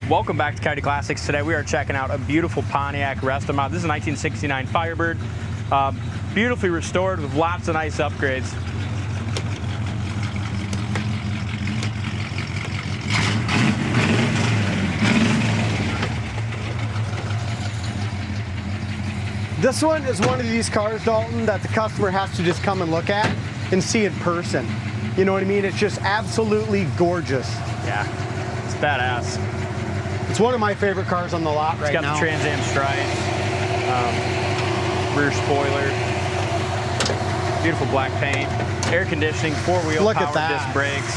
Welcome back to Coyote Classics. Today we are checking out a beautiful Pontiac Resto Mod. This is a 1969 Firebird. Beautifully restored with lots of nice upgrades. This one is one of these cars, Dalton, that the customer has to just come and look at and see in person. You know what I mean? It's just absolutely gorgeous. Yeah, it's badass. It's one of my favorite cars on the lot right now. It's got the Trans Am stripes, rear spoiler, beautiful black paint, air conditioning, four-wheel power disc brakes.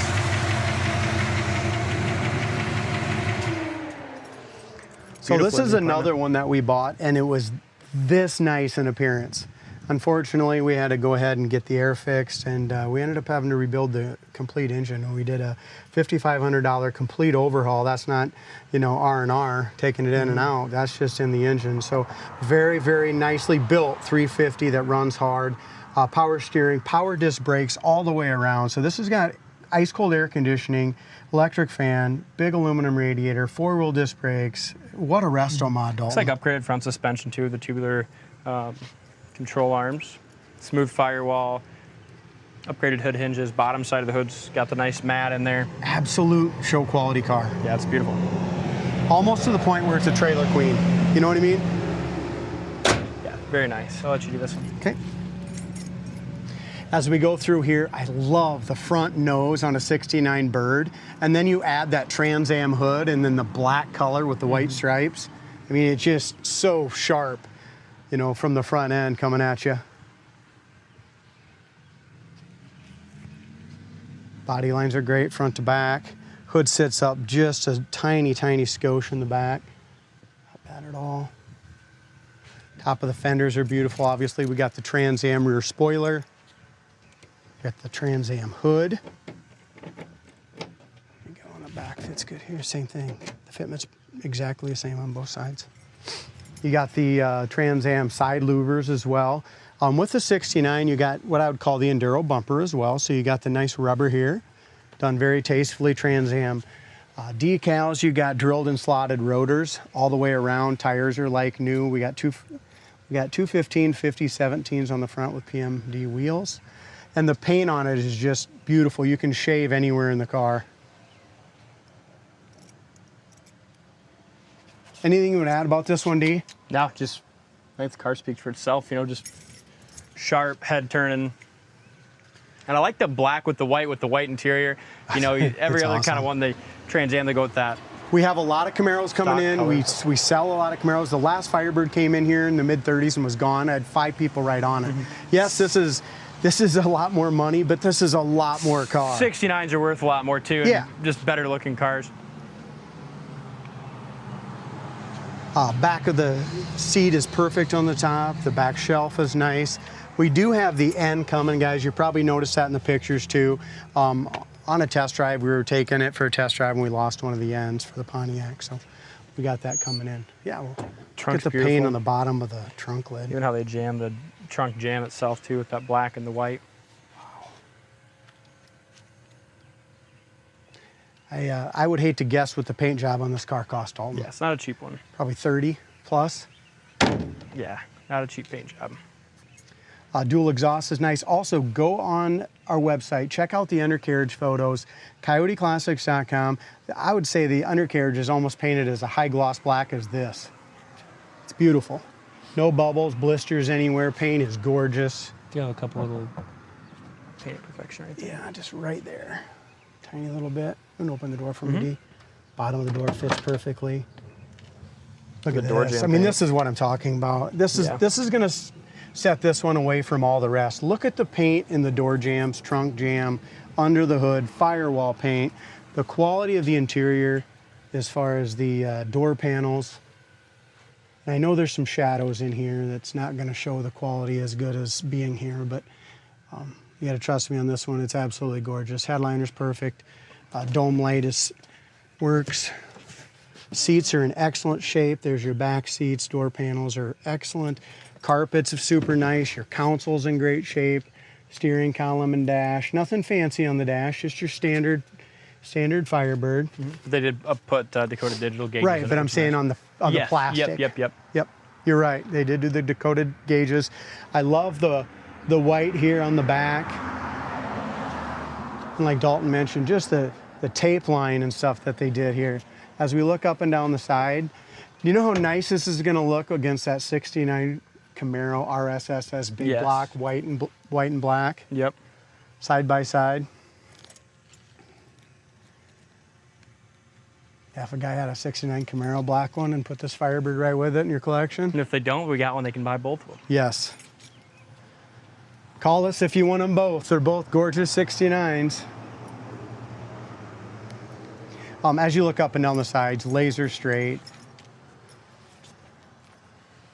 So this is another one that we bought, and it was this nice in appearance. Unfortunately, we had to go ahead and get the air fixed, and we ended up having to rebuild the complete engine. We did a $5,500 complete overhaul. That's not, you know, R&R, taking it in and out. That's just in the engine. So very, very nicely built 350 that runs hard. Power steering, power disc brakes all the way around. So this has got ice cold air conditioning, electric fan, big aluminum radiator, four-wheel disc brakes. What a Resto Mod, Dalton. It's like upgraded front suspension too, the tubular control arms, smooth firewall, upgraded hood hinges, bottom side of the hood's got the nice mat in there. Absolute show quality car. Yeah, it's beautiful. Almost to the point where it's a trailer queen. You know what I mean? Yeah, very nice. I'll let you do this one. Okay. As we go through here, I love the front nose on a 69 Bird, and then you add that Trans Am hood and then the black color with the white stripes. I mean, it's just so sharp, you know, from the front end coming at you. Body lines are great, front to back. Hood sits up just a tiny, tiny skosh in the back. Not bad at all. Top of the fenders are beautiful. Obviously, we got the Trans Am rear spoiler. Got the Trans Am hood. There you go, on the back fits good here, same thing. The fitment's exactly the same on both sides. You got the Trans Am side louvers as well. With the 69, you got what I would call the Enduro bumper as well. So you got the nice rubber here, done very tastefully Trans Am. Decals, you got drilled and slotted rotors all the way around. Tires are like new. We got 215 50/17s on the front with PMD wheels. And the paint on it is just beautiful. You can shave anywhere in the car. Anything you would add about this one, D? No, just, I think the car speaks for itself, you know, just sharp, head turning. And I like the black with the white interior. You know, every other kind of one, they Trans Am, they go with that. We have a lot of Camaros coming in. We sell a lot of Camaros. The last Firebird came in here in the mid-30s and was gone. I had 5 people right on it. Yes, this is a lot more money, but this is a lot more car. 69s are worth a lot more too. Yeah. Just better looking cars. Back of the seat is perfect on the top. The back shelf is nice. We do have the end coming, guys. You probably noticed that in the pictures too. On a test drive, we were taking it for a test drive and we lost one of the ends for the Pontiac. So we got that coming in. Yeah, we'll Trunk's get the paint on the bottom of the trunk lid. Even how they jam the trunk jam itself too with that black and the white. Wow. I would hate to guess what the paint job on this car cost, Dalton. Yeah, it's not a cheap one. Probably 30 plus. Yeah, not a cheap paint job. Dual exhaust is nice. Also, go on our website, check out the undercarriage photos, coyoteclassics.com. I would say the undercarriage is almost painted as a high gloss black as this. It's beautiful. No bubbles, blisters anywhere. Paint is gorgeous. Do you have a couple little paint imperfection right there? Yeah, just right there. Tiny little bit. I'm gonna open the door for me, D. Bottom of the door fits perfectly. Look at this. I mean, this is what I'm talking about. This is gonna set this one away from all the rest. Look at the paint in the door jambs, trunk jam, under the hood, firewall paint. The quality of the interior as far as the door panels. And I know there's some shadows in here that's not going to show the quality as good as being here, but you got to trust me on this one. It's absolutely gorgeous. Headliner's perfect. Dome light works. Seats are in excellent shape. There's your back seats. Door panels are excellent. Carpets are super nice. Your console's in great shape. Steering column and dash. Nothing fancy on the dash, just your standard standard Firebird. They did put Dakota digital gauges. Right, but I'm saying on the yes, plastic. Yep. You're right. They did do the Dakota gauges. I love the white here on the back. And like Dalton mentioned, just the tape line and stuff that they did here. As we look up and down the side, do you know how nice this is going to look against that '69 Camaro RSSS big block, white and black? Yep. Side by side. Yeah, if a guy had a '69 Camaro black one and put this Firebird right with it in your collection. And if they don't, we got one. They can buy both of them. Yes. Call us if you want them both. They're both gorgeous '69s. As you look up and down the sides, laser straight.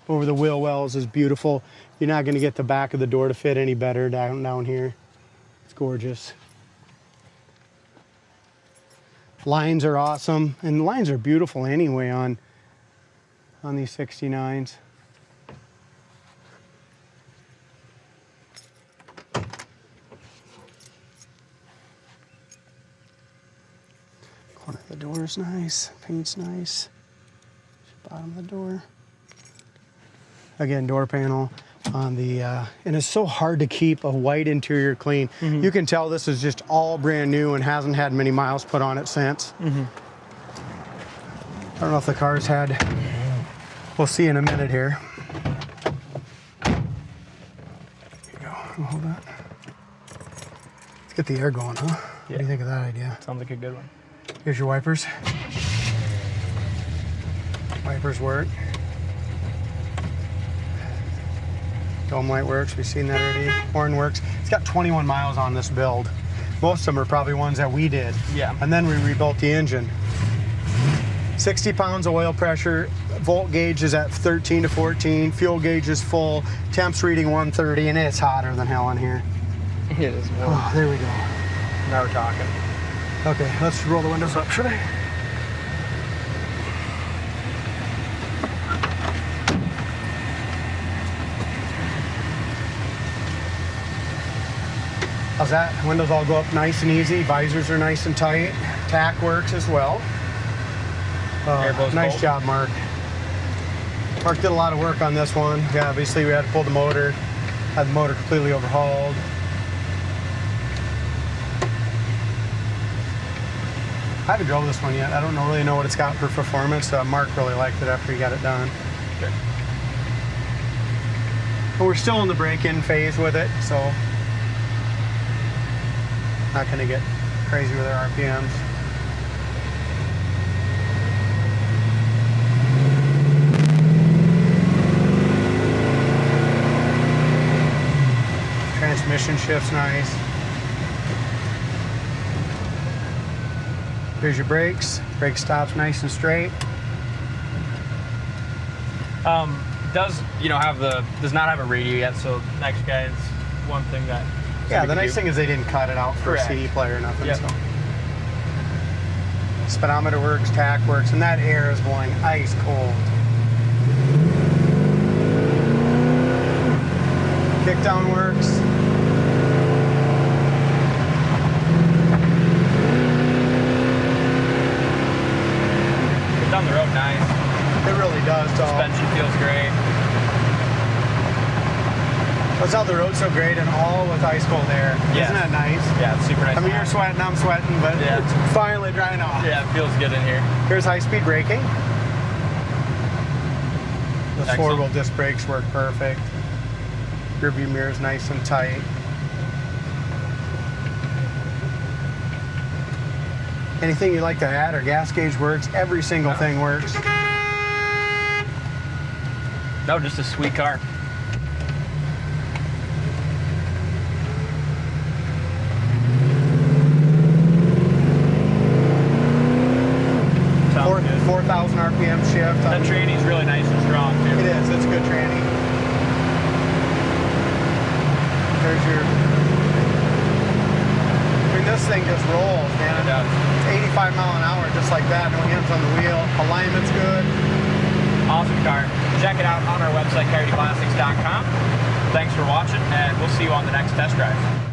Over the wheel wells is beautiful. You're not going to get the back of the door to fit any better down here. It's gorgeous. Lines are awesome, and the lines are beautiful anyway on these '69s. Corner of the door is nice, paint's nice. Bottom of the door. Again, door panel on the, and it's so hard to keep a white interior clean. You can tell this is just all brand new and hasn't had many miles put on it since. I don't know if the car's had, we'll see in a minute here. Here you go, hold that. Let's get the air going, huh? What do you think of that idea? Sounds like a good one. Here's your wipers. Wipers work. Dome light works, we've seen that already. Horn works. It's got 21 miles on this build. Most of them are probably ones that we did. Yeah. And then we rebuilt the engine. 60 pounds of oil pressure. Volt gauge is at 13 to 14. Fuel gauge is full. Temps reading 130, and it's hotter than hell in here. It is warm. Oh, there we go. Now we're talking. Okay, let's roll the windows up, should I? How's that? Windows all go up nice and easy. Visors are nice and tight. Tack works as well. Nice job, Mark. Mark did a lot of work on this one. Yeah, obviously we had to pull the motor, had the motor completely overhauled. I haven't drove this one yet. I don't really know what it's got for performance. Mark really liked it after he got it done. Good. But we're still in the break-in phase with it, so not gonna get crazy with our RPMs. Transmission shift's nice. Here's your brakes. Brake stops nice and straight. Does not have a radio yet, so next guy is one thing that. Yeah, the nice thing is they didn't cut it out for a CD player or nothing. Yep. So. Speedometer works, tack works, and that air is blowing ice cold. Kickdown works. Get down the road nice. It really does, though. Suspension feels great. That's how the road's so great and all with ice cold air. Yeah. Isn't that nice? Yeah, it's super nice. I mean, you're sweating, I'm sweating, but it's finally drying off. Yeah, it feels good in here. Here's high-speed braking. The four-wheel disc brakes work perfect. Rear view mirror's nice and tight. Anything you'd like to add? Our gas gauge works. Every single thing works. No, just a sweet car. Sounds good. 4,000 RPM shift. That tranny's really nice and strong too. It is. It's a good tranny. There's your. I mean, this thing just rolls, man. It does. It's 85 mile an hour, just like that. No hands on the wheel. Alignment's good. Awesome car. Check it out on our website, coyoteplastics.com. Thanks for watching, and we'll see you on the next test drive.